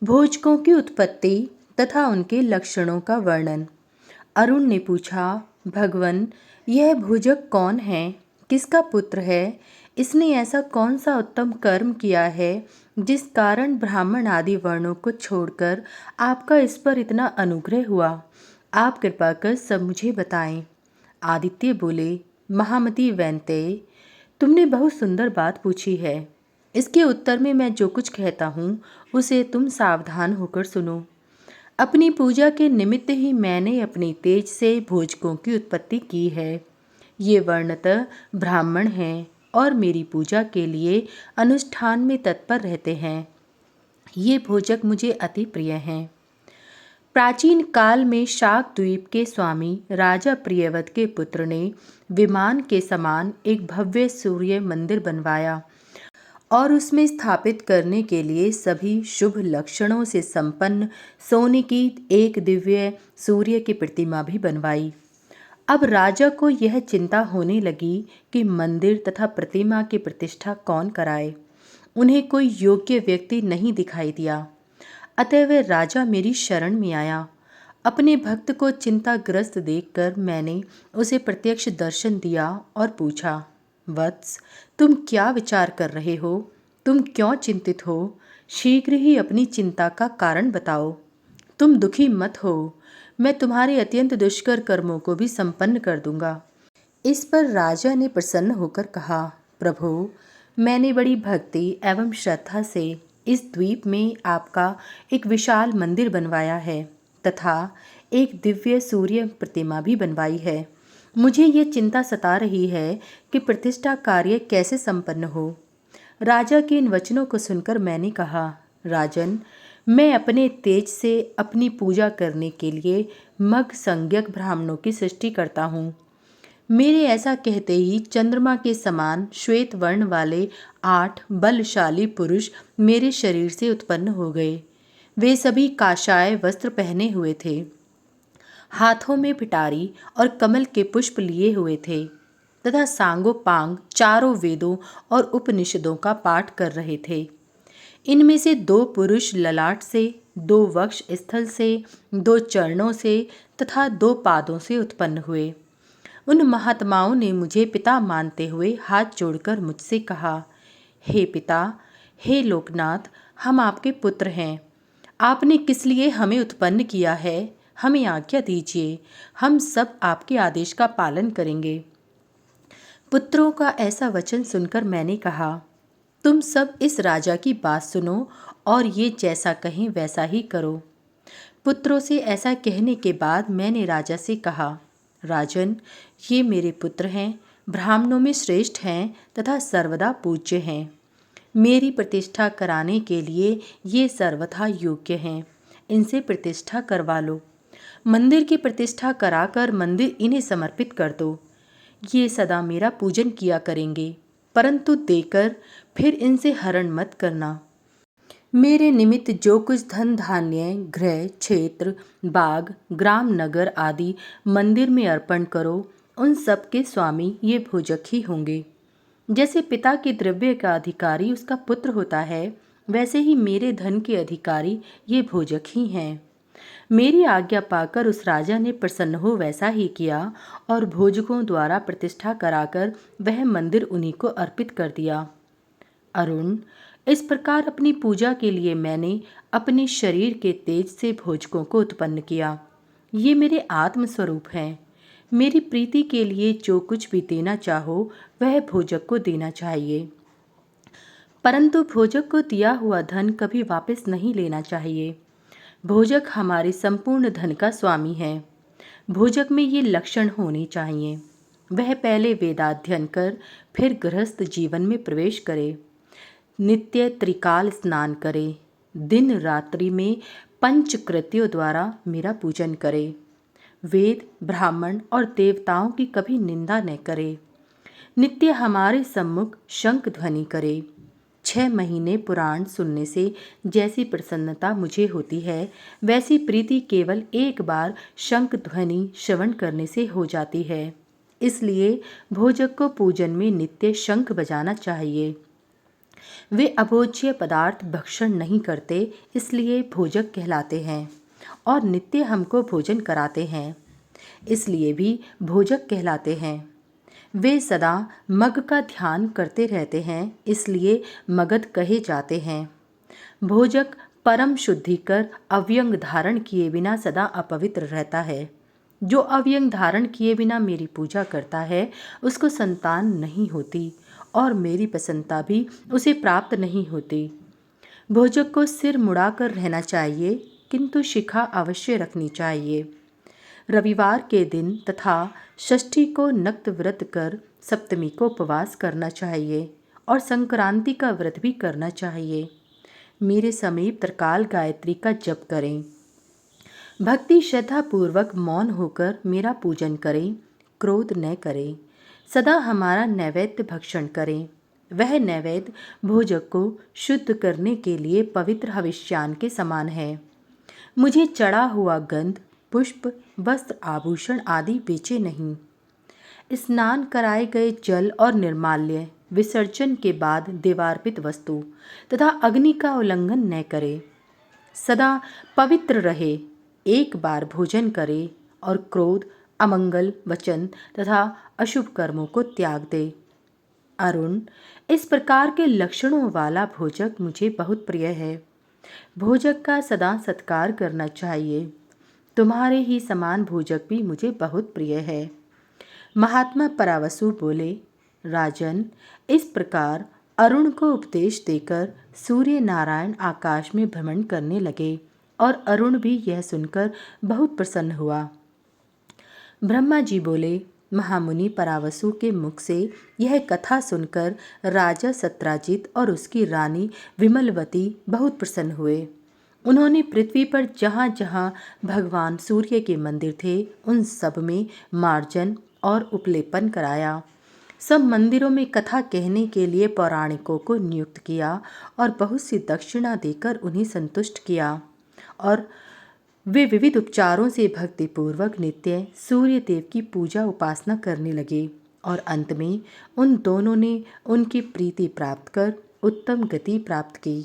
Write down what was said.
भोजकों की उत्पत्ति तथा उनके लक्षणों का वर्णन। अरुण ने पूछा, भगवन, यह भोजक कौन है? किसका पुत्र है? इसने ऐसा कौन सा उत्तम कर्म किया है जिस कारण ब्राह्मण आदि वर्णों को छोड़कर आपका इस पर इतना अनुग्रह हुआ? आप कृपा कर सब मुझे बताएं। आदित्य बोले, महामती वैनतेय, तुमने बहुत सुंदर बात पूछी है। इसके उत्तर में मैं जो कुछ कहता हूँ उसे तुम सावधान होकर सुनो। अपनी पूजा के निमित्त ही मैंने अपने तेज से भोजकों की उत्पत्ति की है। ये वर्णतः ब्राह्मण हैं और मेरी पूजा के लिए अनुष्ठान में तत्पर रहते हैं। ये भोजक मुझे अति प्रिय हैं। प्राचीन काल में शाक द्वीप के स्वामी राजा प्रियव्रत के पुत्र ने विमान के समान एक भव्य सूर्य मंदिर बनवाया और उसमें स्थापित करने के लिए सभी शुभ लक्षणों से संपन्न सोने की एक दिव्य सूर्य की प्रतिमा भी बनवाई। अब राजा को यह चिंता होने लगी कि मंदिर तथा प्रतिमा की प्रतिष्ठा कौन कराए। उन्हें कोई योग्य व्यक्ति नहीं दिखाई दिया। अतः वह राजा मेरी शरण में आया। अपने भक्त को चिंताग्रस्त देखकर मैंने उसे प्रत्यक्ष दर्शन दिया और पूछा, वत्स, तुम क्या विचार कर रहे हो? तुम क्यों चिंतित हो? शीघ्र ही अपनी चिंता का कारण बताओ। तुम दुखी मत हो, मैं तुम्हारे अत्यंत दुष्कर कर्मों को भी संपन्न कर दूंगा। इस पर राजा ने प्रसन्न होकर कहा, प्रभु, मैंने बड़ी भक्ति एवं श्रद्धा से इस द्वीप में आपका एक विशाल मंदिर बनवाया है तथा एक दिव्य सूर्य प्रतिमा भी बनवाई है। मुझे ये चिंता सता रही है कि प्रतिष्ठा कार्य कैसे संपन्न हो। राजा के इन वचनों को सुनकर मैंने कहा, राजन, मैं अपने तेज से अपनी पूजा करने के लिए मग संज्ञक ब्राह्मणों की सृष्टि करता हूँ। मेरे ऐसा कहते ही चंद्रमा के समान श्वेत वर्ण वाले 8 बलशाली पुरुष मेरे शरीर से उत्पन्न हो गए। वे सभी काशाय वस्त्र पहने हुए थे, हाथों में पिटारी और कमल के पुष्प लिए हुए थे तथा सांगोपांग चारों वेदों और उपनिषदों का पाठ कर रहे थे। इनमें से 2 पुरुष ललाट से, 2 वक्ष स्थल से, 2 चरणों से तथा 2 पादों से उत्पन्न हुए। उन महात्माओं ने मुझे पिता मानते हुए हाथ जोड़कर मुझसे कहा, हे पिता, हे लोकनाथ, हम आपके पुत्र हैं। आपने किस लिए हमें उत्पन्न किया है? हमें आज्ञा दीजिए, हम सब आपके आदेश का पालन करेंगे। पुत्रों का ऐसा वचन सुनकर मैंने कहा, तुम सब इस राजा की बात सुनो और ये जैसा कहें वैसा ही करो। पुत्रों से ऐसा कहने के बाद मैंने राजा से कहा, राजन, ये मेरे पुत्र हैं, ब्राह्मणों में श्रेष्ठ हैं तथा सर्वदा पूज्य हैं। मेरी प्रतिष्ठा कराने के लिए ये सर्वथा योग्य हैं। इनसे प्रतिष्ठा करवा लो। मंदिर की प्रतिष्ठा कराकर मंदिर इन्हें समर्पित कर दो। ये सदा मेरा पूजन किया करेंगे, परंतु देकर फिर इनसे हरण मत करना। मेरे निमित्त जो कुछ धन धान्य, गृह, क्षेत्र, बाग, ग्राम, नगर आदि मंदिर में अर्पण करो, उन सब के स्वामी ये भोजक ही होंगे। जैसे पिता के द्रव्य का अधिकारी उसका पुत्र होता है, वैसे ही मेरे धन के अधिकारी ये भोजक ही हैं। मेरी आज्ञा पाकर उस राजा ने प्रसन्न हो वैसा ही किया और भोजकों द्वारा प्रतिष्ठा कराकर वह मंदिर उन्हीं को अर्पित कर दिया। अरुण, इस प्रकार अपनी पूजा के लिए मैंने अपने शरीर के तेज से भोजकों को उत्पन्न किया। ये मेरे आत्मस्वरूप हैं। मेरी प्रीति के लिए जो कुछ भी देना चाहो वह भोजक को देना चाहिए, परंतु भोजक को दिया हुआ धन कभी वापस नहीं लेना चाहिए। भोजक हमारे संपूर्ण धन का स्वामी है। भोजक में ये लक्षण होने चाहिए। वह पहले वेदाध्ययन कर फिर गृहस्थ जीवन में प्रवेश करे, नित्य त्रिकाल स्नान करे, दिन रात्रि में पंचकृत्यों द्वारा मेरा पूजन करे, वेद, ब्राह्मण और देवताओं की कभी निंदा न करे, नित्य हमारे सम्मुख शंख ध्वनि करे। 6 महीने पुराण सुनने से जैसी प्रसन्नता मुझे होती है, वैसी प्रीति केवल एक बार शंख ध्वनि श्रवण करने से हो जाती है। इसलिए भोजक को पूजन में नित्य शंख बजाना चाहिए। वे अभोज्य पदार्थ भक्षण नहीं करते, इसलिए भोजक कहलाते हैं, और नित्य हमको भोजन कराते हैं, इसलिए भी भोजक कहलाते हैं। वे सदा मग का ध्यान करते रहते हैं, इसलिए मगध कहे जाते हैं। भोजक परम शुद्धिकर अव्यंग धारण किए बिना सदा अपवित्र रहता है। जो अव्यंग धारण किए बिना मेरी पूजा करता है, उसको संतान नहीं होती, और मेरी प्रसन्नता भी उसे प्राप्त नहीं होती। भोजक को सिर मुड़ाकर रहना चाहिए, किंतु शिखा अवश्य रखनी चाहिए। रविवार के दिन तथा षष्ठी को नक्त व्रत कर सप्तमी को उपवास करना चाहिए, और संक्रांति का व्रत भी करना चाहिए। मेरे समीप त्रिकाल गायत्री का जप करें। भक्ति श्रद्धा पूर्वक मौन होकर मेरा पूजन करें, क्रोध न करें। सदा हमारा नैवेद्य भक्षण करें। वह नैवेद्य भोजक को शुद्ध करने के लिए पवित्र हविष्यान के समान है। मुझे चढ़ा हुआ गंध, पुष्प, वस्त्र, आभूषण आदि बेचे नहीं। स्नान कराए गए जल और निर्माल्य विसर्जन के बाद देवार्पित वस्तु तथा अग्नि का उल्लंघन न करे। सदा पवित्र रहे, एक बार भोजन करे, और क्रोध, अमंगल वचन तथा अशुभ कर्मों को त्याग दे। अरुण, इस प्रकार के लक्षणों वाला भोजक मुझे बहुत प्रिय है। भोजक का सदा सत्कार करना चाहिए। तुम्हारे ही समान भोजक भी मुझे बहुत प्रिय है। महात्मा परावसु बोले, राजन, इस प्रकार अरुण को उपदेश देकर सूर्य नारायण आकाश में भ्रमण करने लगे, और अरुण भी यह सुनकर बहुत प्रसन्न हुआ। ब्रह्मा जी बोले, महामुनि परावसु के मुख से यह कथा सुनकर राजा सत्राजित और उसकी रानी विमलवती बहुत प्रसन्न हुए। उन्होंने पृथ्वी पर जहाँ जहाँ भगवान सूर्य के मंदिर थे, उन सब में मार्जन और उपलेपन कराया। सब मंदिरों में कथा कहने के लिए पौराणिकों को नियुक्त किया, और बहुत सी दक्षिणा देकर उन्हें संतुष्ट किया, और वे विविध उपचारों से भक्तिपूर्वक नित्य सूर्य देव की पूजा उपासना करने लगे, और अंत में उन दोनों ने उनकी प्रीति प्राप्त कर उत्तम गति प्राप्त की।